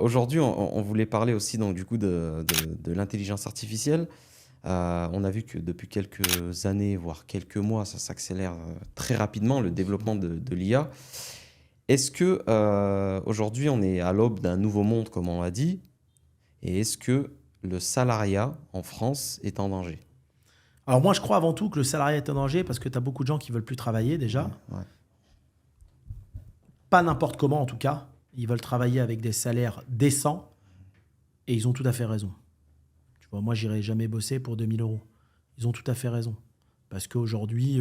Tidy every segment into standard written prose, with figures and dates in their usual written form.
Aujourd'hui, on voulait parler aussi donc, du coup de l'intelligence artificielle. On a vu que depuis quelques années, voire quelques mois, ça s'accélère très rapidement, le développement de l'IA. Est-ce que aujourd'hui, on est à l'aube d'un nouveau monde, comme on l'a dit, et est-ce que le salariat en France est en danger? Alors moi, je crois avant tout que le salariat est en danger parce que tu as beaucoup de gens qui veulent plus travailler déjà. Ouais. Pas n'importe comment en tout cas. Ils veulent travailler avec des salaires décents et ils ont tout à fait raison. Tu vois, moi, j'irai jamais bosser pour 2000 euros. Ils ont tout à fait raison. Parce qu'aujourd'hui,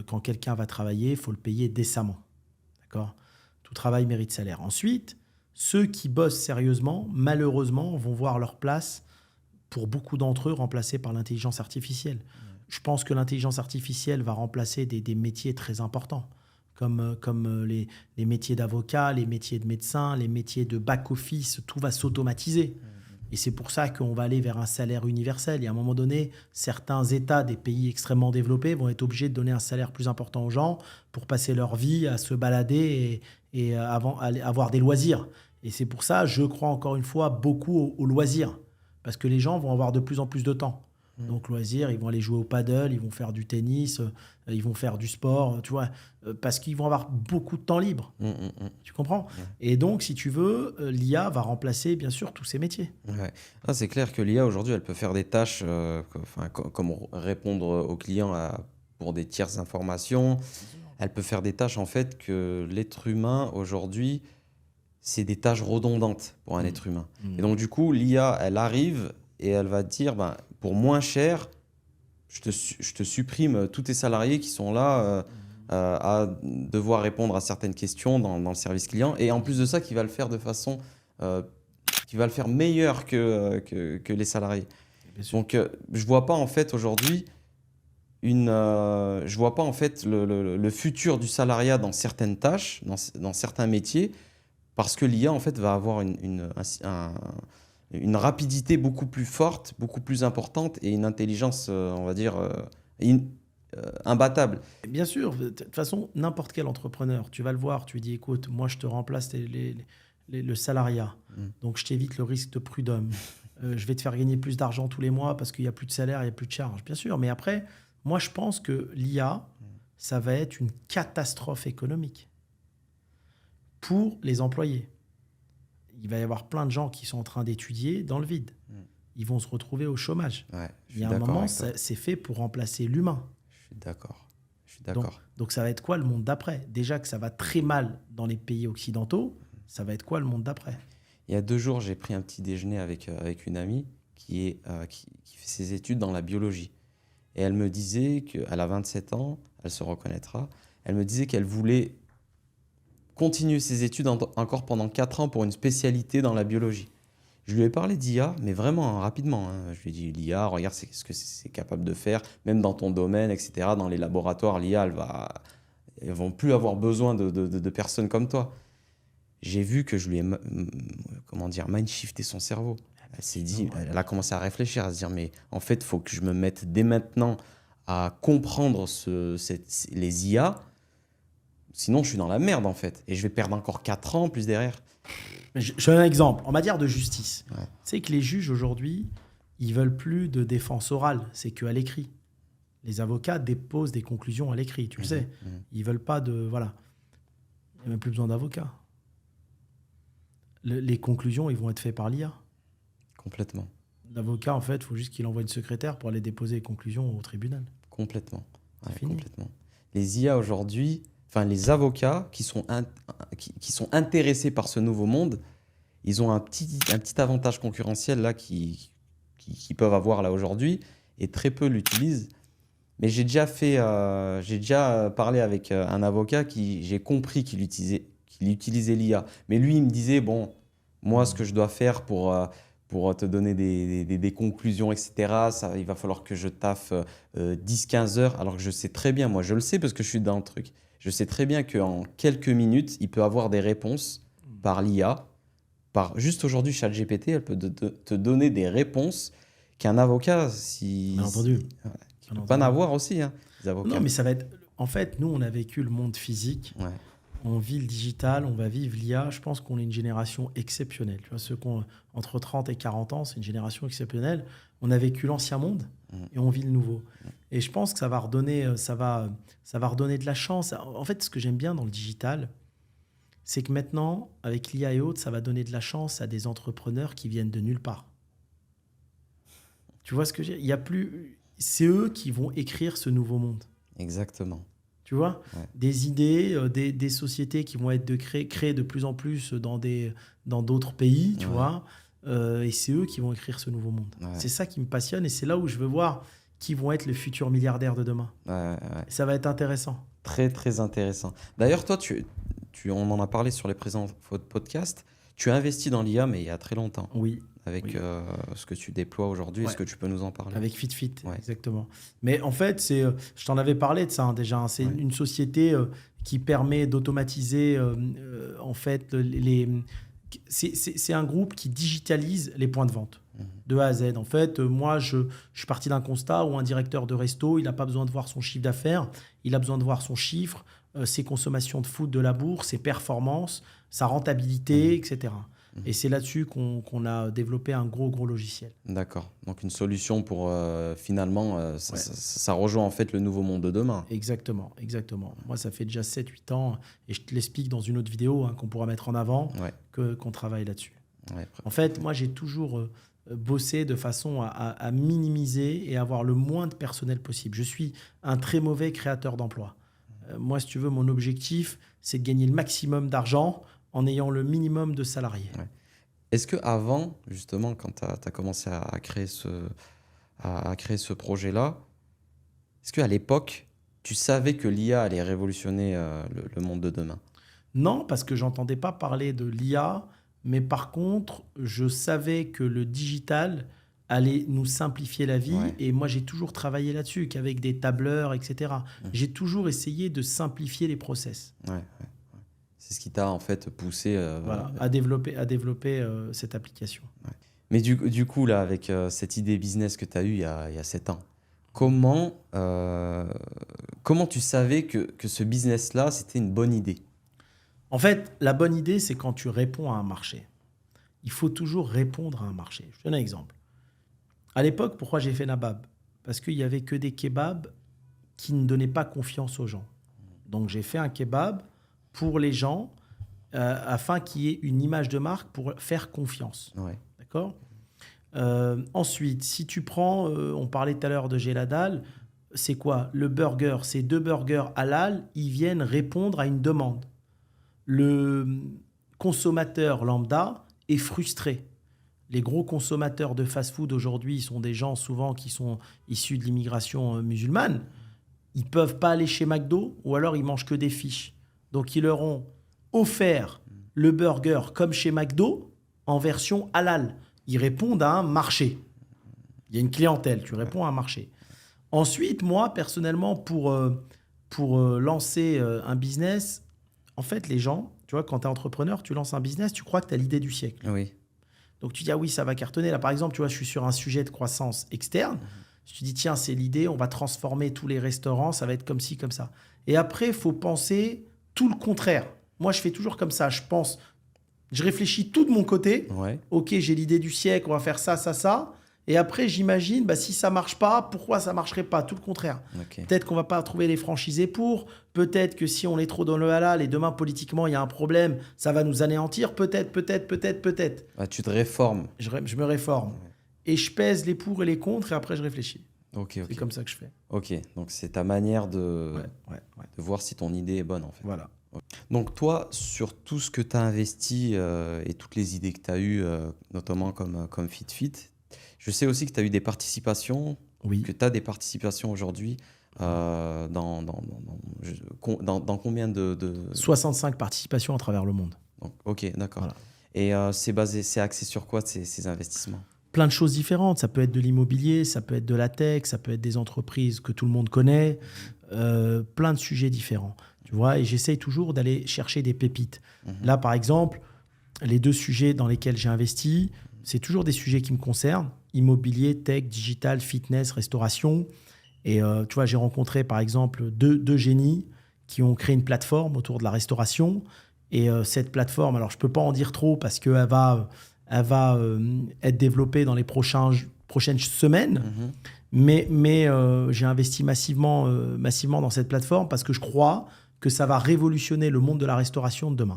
quand quelqu'un va travailler, il faut le payer décemment. D'accord? Tout travail mérite salaire. Ensuite, ceux qui bossent sérieusement, malheureusement, vont voir leur place, pour beaucoup d'entre eux, remplacée par l'intelligence artificielle. Je pense que l'intelligence artificielle va remplacer des métiers très importants, comme les métiers d'avocat, les métiers de médecin, les métiers de back-office. Tout va s'automatiser. Et c'est pour ça qu'on va aller vers un salaire universel. Et à un moment donné, certains États des pays extrêmement développés vont être obligés de donner un salaire plus important aux gens pour passer leur vie à se balader et avoir des loisirs. Et c'est pour ça, je crois encore une fois, beaucoup aux loisirs. Parce que les gens vont avoir de plus en plus de temps. Donc, loisirs, ils vont aller jouer au paddle, ils vont faire du tennis, ils vont faire du sport, tu vois, parce qu'ils vont avoir beaucoup de temps libre. Tu comprends? Et donc, si tu veux, l'IA va remplacer, bien sûr, tous ces métiers. Ouais. Ah, c'est clair que l'IA aujourd'hui, elle peut faire des tâches comme répondre aux clients pour des tierces informations. Elle peut faire des tâches en fait que l'être humain aujourd'hui, c'est des tâches redondantes pour un être humain. Et donc du coup, l'IA, elle arrive et elle va te dire, ben, pour moins cher, je te supprime tous tes salariés qui sont là à devoir répondre à certaines questions dans le service client. Et en plus de ça, qui va le faire de façon, qui va le faire meilleur que les salariés. Bien sûr. Donc je vois pas en fait aujourd'hui je vois pas en fait le futur du salariat dans certaines tâches, dans certains métiers, parce que l'IA en fait va avoir une rapidité beaucoup plus forte, beaucoup plus importante et une intelligence, on va dire, in- imbattable. Bien sûr, de toute façon, n'importe quel entrepreneur, tu vas le voir, tu lui dis, écoute, moi, je te remplace le salariat, donc je t'évite le risque de prud'homme. Je vais te faire gagner plus d'argent tous les mois parce qu'il n'y a plus de salaire, il n'y a plus de charges. Bien sûr, mais après, moi, je pense que l'IA, ça va être une catastrophe économique pour les employés. Il va y avoir plein de gens qui sont en train d'étudier dans le vide. Ils vont se retrouver au chômage. Ouais, je Il y suis a un d'accord moment, avec toi. c'est fait pour remplacer l'humain. Je suis d'accord. Je suis Donc, d'accord. donc ça va être quoi le monde d'après? Déjà que ça va très mal dans les pays occidentaux, ça va être quoi le monde d'après? Il y a 2 jours, j'ai pris un petit déjeuner avec une amie qui fait ses études dans la biologie. Et elle me disait qu'elle a 27 ans, elle se reconnaîtra, elle me disait qu'elle voulait continuer ses études encore pendant 4 ans pour une spécialité dans la biologie. Je lui ai parlé d'IA, mais vraiment rapidement, hein. Je lui ai dit, l'IA, regarde ce que c'est capable de faire, même dans ton domaine, etc. Dans les laboratoires, l'IA, elles vont plus avoir besoin de personnes comme toi. J'ai vu que je lui ai, comment dire, mind-shifté son cerveau. Elle s'est dit, elle a commencé à réfléchir, à se dire, mais en fait, il faut que je me mette dès maintenant à comprendre les IA, sinon je suis dans la merde en fait. Et je vais perdre encore 4 ans plus derrière. Je donne un exemple. En matière de justice, Ouais. tu sais que les juges aujourd'hui, ils veulent plus de défense orale, c'est qu'à l'écrit. Les avocats déposent des conclusions à l'écrit, tu le sais. Ils veulent pas de... Voilà. Il n'y a même plus besoin d'avocats. Les conclusions, ils vont être faites par l'IA. Complètement. L'avocat, en fait, il faut juste qu'il envoie une secrétaire pour aller déposer les conclusions au tribunal. Complètement. Ouais, C'est fini. complètement. Les IA aujourd'hui, enfin les avocats qui sont intéressés par ce nouveau monde, ils ont un petit avantage concurrentiel là qui peuvent avoir là aujourd'hui et très peu l'utilisent. Mais j'ai déjà parlé avec un avocat j'ai compris qu'il utilisait l'IA. Mais lui, il me disait, bon, moi, ce que je dois faire pour te donner des conclusions, etc., il va falloir que je taffe 10-15 heures, alors que je sais très bien, moi je le sais parce que je suis dans le truc, je sais très bien qu'en quelques minutes, il peut avoir des réponses par l'IA. Juste aujourd'hui, ChatGPT, elle peut te donner des réponses qu'un avocat, Bien entendu. qui peut pas en avoir aussi, hein, les avocats. Non, mais ça va être... En fait, nous, on a vécu le monde physique. Ouais. On vit le digital, on va vivre l'IA. Je pense qu'on est une génération exceptionnelle. Tu vois, ceux qui ont entre 30 et 40 ans, c'est une génération exceptionnelle. On a vécu l'ancien monde et on vit le nouveau. Et je pense que ça va redonner de la chance. En fait, ce que j'aime bien dans le digital, c'est que maintenant, avec l'IA et autres, ça va donner de la chance à des entrepreneurs qui viennent de nulle part. Tu vois ce que je veux dire ? Il y a plus... C'est eux qui vont écrire ce nouveau monde. Exactement. Tu vois, des idées, des sociétés qui vont être créées de plus en plus dans d'autres pays, tu vois. Et c'est eux qui vont écrire ce nouveau monde. Ouais. C'est ça qui me passionne et c'est là où je veux voir qui vont être les futurs milliardaires de demain. Ça va être intéressant. Très, très intéressant. D'ailleurs, toi, on en a parlé sur les présents podcasts. Tu as investi dans l'IA, mais il y a très longtemps. Oui. Avec ce que tu déploies aujourd'hui, est-ce que tu peux nous en parler ? Avec FitFit, exactement. Mais en fait, je t'en avais parlé de ça déjà. Hein. C'est une société qui permet d'automatiser, en fait, c'est un groupe qui digitalise les points de vente de A à Z. En fait, moi, je suis parti d'un constat où un directeur de resto, il n'a pas besoin de voir son chiffre d'affaires, il a besoin de voir son chiffre, ses consommations de food de la bourse, ses performances, sa rentabilité, etc. Et c'est là-dessus qu'on a développé un gros logiciel. D'accord. Donc une solution pour finalement, ça rejoint en fait le nouveau monde de demain. Exactement. Moi, ça fait déjà 7-8 ans, et je te l'explique dans une autre vidéo qu'on pourra mettre en avant, qu'on travaille là-dessus. En fait, moi, j'ai toujours bossé de façon à minimiser et avoir le moins de personnel possible. Je suis un très mauvais créateur d'emplois. Moi, si tu veux, mon objectif, c'est de gagner le maximum d'argent en ayant le minimum de salariés. Est-ce qu'avant, justement, quand tu as commencé à créer ce projet-là, est-ce qu'à l'époque, tu savais que l'IA allait révolutionner le monde de demain ? Non, parce que je n'entendais pas parler de l'IA, mais par contre, je savais que le digital allait nous simplifier la vie. Et moi, j'ai toujours travaillé là-dessus, qu'avec des tableurs, etc. J'ai toujours essayé de simplifier les process. C'est ce qui t'a en fait poussé à développer cette application. Mais du coup, là, avec cette idée business que tu as eue il y a 7 ans, comment tu savais que ce business-là, c'était une bonne idée ? En fait, la bonne idée, c'est quand tu réponds à un marché. Il faut toujours répondre à un marché. Je te donne un exemple. À l'époque, pourquoi j'ai fait Nabab ? Parce qu'il n'y avait que des kebabs qui ne donnaient pas confiance aux gens. Donc, j'ai fait un kebab pour les gens, afin qu'il y ait une image de marque pour faire confiance. D'accord ? Ensuite, si tu prends, on parlait tout à l'heure de Géladal, c'est quoi ? Le burger, ces 2 burgers halal, ils viennent répondre à une demande. Le consommateur lambda est frustré. Les gros consommateurs de fast-food aujourd'hui sont des gens souvent qui sont issus de l'immigration musulmane. Ils ne peuvent pas aller chez McDo ou alors ils mangent que des fiches. Donc, ils leur ont offert le burger comme chez McDo en version halal. Ils répondent à un marché. Il y a une clientèle, tu réponds à un marché. Ensuite, moi, personnellement, pour lancer un business, en fait, les gens, tu vois, quand tu es entrepreneur, tu lances un business, tu crois que tu as l'idée du siècle. Donc, tu dis, ah oui, ça va cartonner. Là, par exemple, tu vois, je suis sur un sujet de croissance externe. Tu te dis, tiens, c'est l'idée, on va transformer tous les restaurants, ça va être comme ci, comme ça. Et après, il faut penser tout le contraire. Moi, je fais toujours comme ça. Je réfléchis tout de mon côté. Ok, j'ai l'idée du siècle, on va faire ça, ça, ça. Et après, j'imagine, si ça ne marche pas, pourquoi ça ne marcherait pas ? Tout le contraire. Peut-être qu'on ne va pas trouver les franchisés pour. Peut-être que si on est trop dans le halal et demain, politiquement, il y a un problème, ça va nous anéantir. Peut-être. Tu te réformes. Je me réforme. Et je pèse les pour et les contre et après, je réfléchis. C'est comme ça que je fais. Ok, donc c'est ta manière de voir si ton idée est bonne, en fait. Voilà. Donc toi, sur tout ce que tu as investi et toutes les idées que tu as eues, notamment comme FitFit, je sais aussi que tu as eu des participations, que tu as des participations aujourd'hui dans combien de... 65 participations à travers le monde. Donc, ok, d'accord. Voilà. Et c'est axé sur quoi ces investissements ? Plein de choses différentes. Ça peut être de l'immobilier, ça peut être de la tech, ça peut être des entreprises que tout le monde connaît, plein de sujets différents. Tu vois, et j'essaye toujours d'aller chercher des pépites. Là, par exemple, les 2 sujets dans lesquels j'ai investi, c'est toujours des sujets qui me concernent. Immobilier, tech, digital, fitness, restauration. Et tu vois, j'ai rencontré, par exemple, deux génies qui ont créé une plateforme autour de la restauration. Et cette plateforme, alors je ne peux pas en dire trop parce qu'elle va être développée dans les prochaines semaines. Mais j'ai investi massivement dans cette plateforme parce que je crois que ça va révolutionner le monde de la restauration de demain.